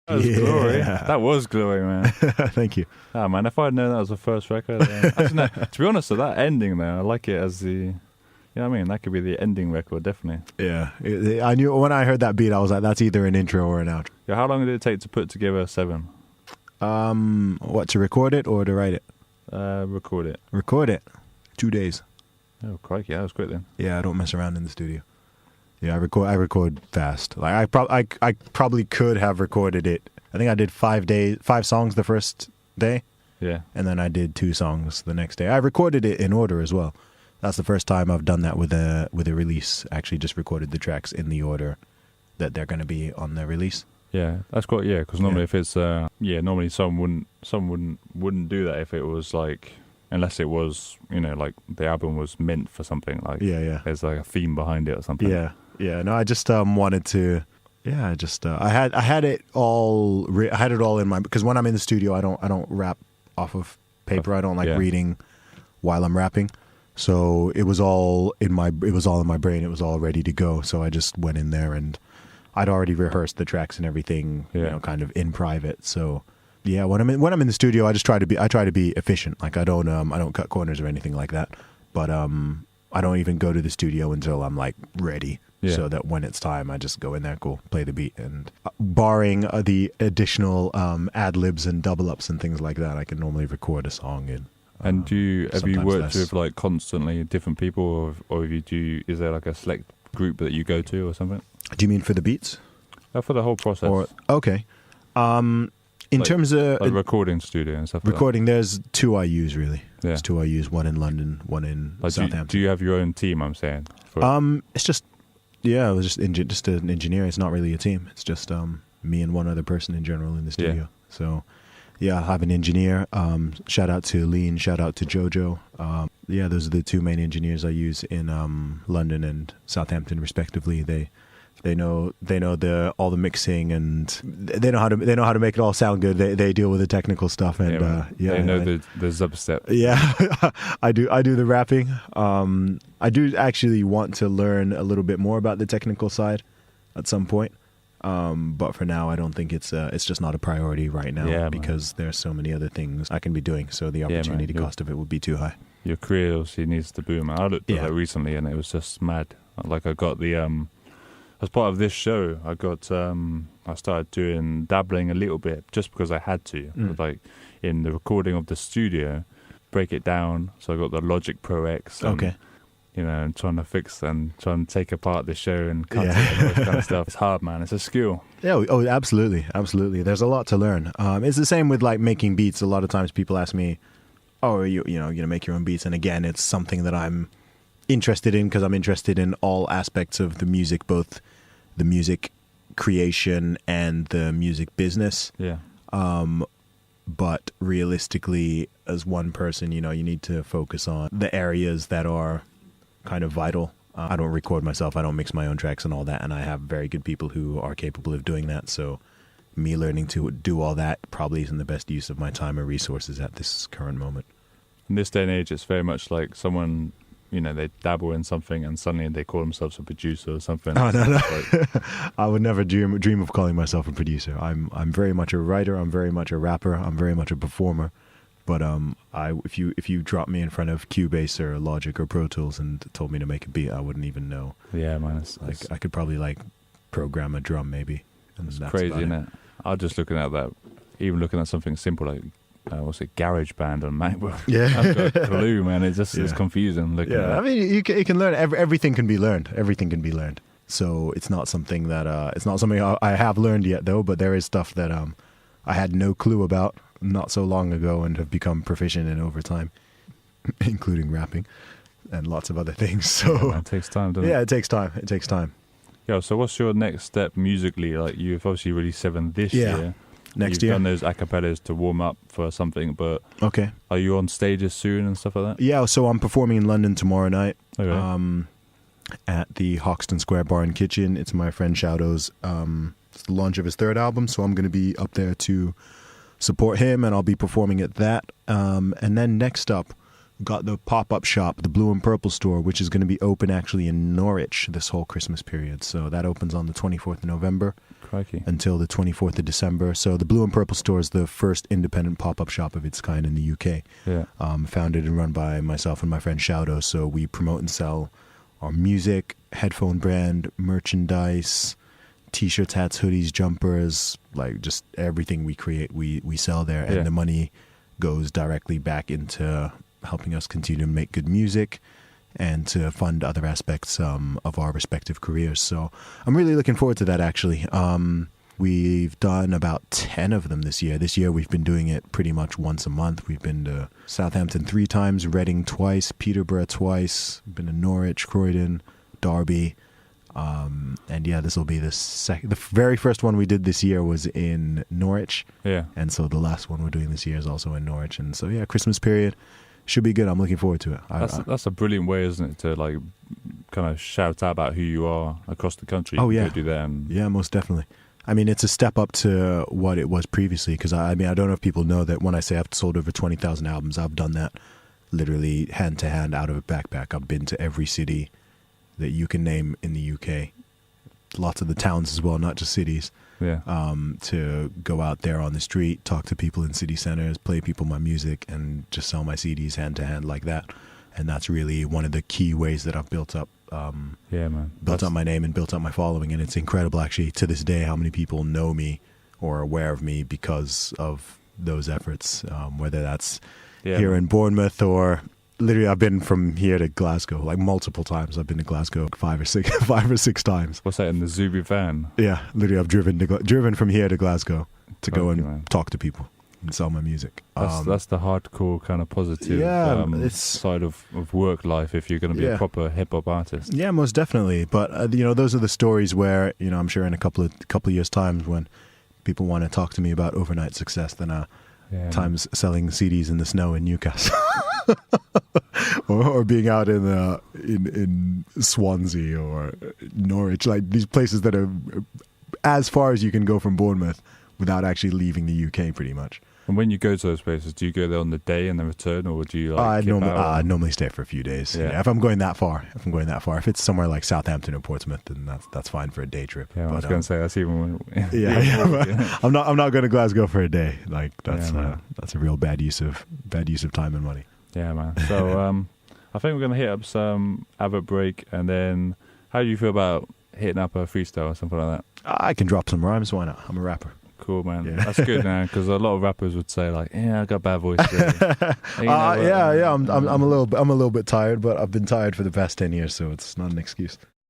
That was glory. That was glory, man. Thank you. Ah, man, if I'd known that was the first record, actually, no, to be honest, with that ending there, I like it as the, you know what I mean? That could be the ending record, definitely. Yeah, I knew when I heard that beat, I was like, that's either an intro or an outro. Yeah, how long did it take to put together 7? What, to record it or to write it? Record it. Record it. 2 days. Oh, crikey, that was quick then. Yeah, I don't mess around in the studio. Yeah, I record fast. Like I probably could have recorded it. I think I did 5 songs the first day. Yeah. And then I did 2 songs the next day. I recorded it in order as well. That's the first time I've done that with a release. Actually, just recorded the tracks in the order that they're going to be on the release. Yeah, that's quite, yeah, because normally if it's normally someone wouldn't do that if it was like, unless it was, you know, like the album was meant for something, like there's like a theme behind it or something. Yeah, no, I just wanted to. Yeah, I had it all. I had it all in my, because when I'm in the studio, I don't rap off of paper. I don't like reading while I'm rapping. So it was all in my brain. It was all ready to go. So I just went in there and I'd already rehearsed the tracks and everything, you know, kind of in private. So yeah, when I'm in the studio, I try to be efficient. Like I don't cut corners or anything like that. But I don't even go to the studio until I'm like ready. Yeah. So that when it's time, I just go in there, cool, play the beat, and barring the additional ad libs and double ups and things like that, I can normally record a song in. And have you worked with like constantly different people, or is there like a select group that you go to or something? Do you mean for the beats? For the whole process. Okay. In terms of like recording studio and stuff. Recording, like there's 2 I use really. Yeah. There's 2 I use. One in London, one in Southampton. Do you have your own team? I'm saying. It's just. Yeah, it was just an engineer. It's not really a team. It's just me and one other person in general in the studio. Yeah. So, yeah, I have an engineer. Shout out to Lean. Shout out to Jojo. Yeah, those are the 2 main engineers I use in London and Southampton, respectively. They know all the mixing, and they know how to make it all sound good. They deal with the technical stuff, and they know the dubstep. Yeah, I do the rapping. I do actually want to learn a little bit more about the technical side at some point. But for now, I don't think it's just not a priority right now because there's so many other things I can be doing. So the opportunity cost of it would be too high. Your career obviously needs to boom. I looked at that recently, and it was just mad. Like I got the as part of this show, I started dabbling a little bit just because I had to. Like in the recording of the studio, break it down. So I got the Logic Pro X. And, you know, and trying to fix and trying to take apart the show and cut it and all this kind of stuff. It's hard, man. It's a skill. Yeah. Oh, absolutely. Absolutely. There's a lot to learn. It's the same with like making beats. A lot of times people ask me, oh, are you going to make your own beats? And again, it's something that I'm interested in because I'm interested in all aspects of the music, both the music creation and the music business. Yeah. But realistically, as one person, you know, you need to focus on the areas that are kind of vital. I don't record myself. I don't mix my own tracks and all that. And I have very good people who are capable of doing that. So me learning to do all that probably isn't the best use of my time or resources at this current moment. In this day and age, it's very much like someone, you know, they dabble in something and suddenly they call themselves a producer or something. Oh, no. Like, I would never dream of calling myself a producer. I'm very much a writer. I'm very much a rapper. I'm very much a performer. But if you drop me in front of Cubase or Logic or Pro Tools and told me to make a beat, I wouldn't even know. Yeah, man. I could probably like program a drum maybe. It's crazy, isn't it? I was just looking at that, even looking at something simple like GarageBand on MacBook. Yeah, I've got a clue, man. It's just it's confusing. Looking at I mean, you can learn. Everything can be learned. Everything can be learned. So it's not something that I have learned yet, though. But there is stuff that I had no clue about not so long ago and have become proficient in over time, including rapping and lots of other things. So it takes time, doesn't it? Yeah, it takes time. It takes time. Yeah. So what's your next step musically? Like you've obviously released 7 this year. Next year. You've done those acapellas to warm up for something, but are you on stages soon and stuff like that? Yeah, so I'm performing in London tomorrow night at the Hoxton Square Bar and Kitchen. It's my friend Shouto's it's the launch of his 3rd album, so I'm going to be up there to support him, and I'll be performing at that. And then next up, got the pop-up shop, the Blue and Purple store, which is going to be open actually in Norwich this whole Christmas period. So that opens on the 24th of November. Crikey. until the 24th of December. So the Blue and Purple store is the first independent pop-up shop of its kind in the UK. Yeah. Founded and run by myself and my friend Shouto. So we promote and sell our music, headphone brand, merchandise, T-shirts, hats, hoodies, jumpers, like just everything we create, we sell there. And the money goes directly back into helping us continue to make good music and to fund other aspects of our respective careers. So I'm really looking forward to that, actually. We've done about 10 of them this year. This year we've been doing it pretty much once a month. We've been to Southampton 3 times, Reading twice, Peterborough twice, been to Norwich, Croydon, Derby. And yeah, this will be the very first one we did this year was in Norwich. Yeah. And so the last one we're doing this year is also in Norwich. And so yeah, Christmas period should be good. I'm looking forward to it. That's a brilliant way, isn't it, to like kind of shout out about who you are across the country. Oh yeah. Do that yeah, most definitely. I mean, it's a step up to what it was previously, because I mean, I don't know if people know that when I say I've sold over 20,000 albums, I've done that literally hand to hand out of a backpack. I've been to every city that you can name in the UK, lots of the towns as well, not just cities. Yeah. To go out there on the street, talk to people in city centers, play people my music, and just sell my CDs hand to hand like that. And that's really one of the key ways that I've built up. Built up my name and built up my following, and it's incredible actually to this day how many people know me or are aware of me because of those efforts. Whether that's here in Bournemouth or. Literally, I've been from here to Glasgow like multiple times. I've been to Glasgow 5 or 6 times. What's that, in the Zuby van? Yeah, literally, I've driven from here to Glasgow to go and talk to people and sell my music. That's the hardcore kind of positive side of work life if you're going to be a proper hip hop artist. Yeah, most definitely. But those are the stories where I'm sure in a couple of years' time when people want to talk to me about overnight success, then times selling CDs in the snow in Newcastle. or being out in Swansea or Norwich, like these places that are as far as you can go from Bournemouth without actually leaving the UK, pretty much. And when you go to those places, do you go there on the day and then return, or do you I normally stay for a few days. Yeah. If I'm going that far, if it's somewhere like Southampton or Portsmouth, then that's fine for a day trip. Yeah, I was going to say that's even. I'm not going to Glasgow for a day. Like that's a real bad use of time and money. Yeah, man. So I think we're going to hit up some Abbott break, and then how do you feel about hitting up a freestyle or something like that? I can drop some rhymes. Why not? I'm a rapper. Cool, man. Yeah. That's good, man. Because a lot of rappers would say like, "Yeah, I got a bad voice." I'm a little bit tired, but I've been tired for the past 10 years, so it's not an excuse.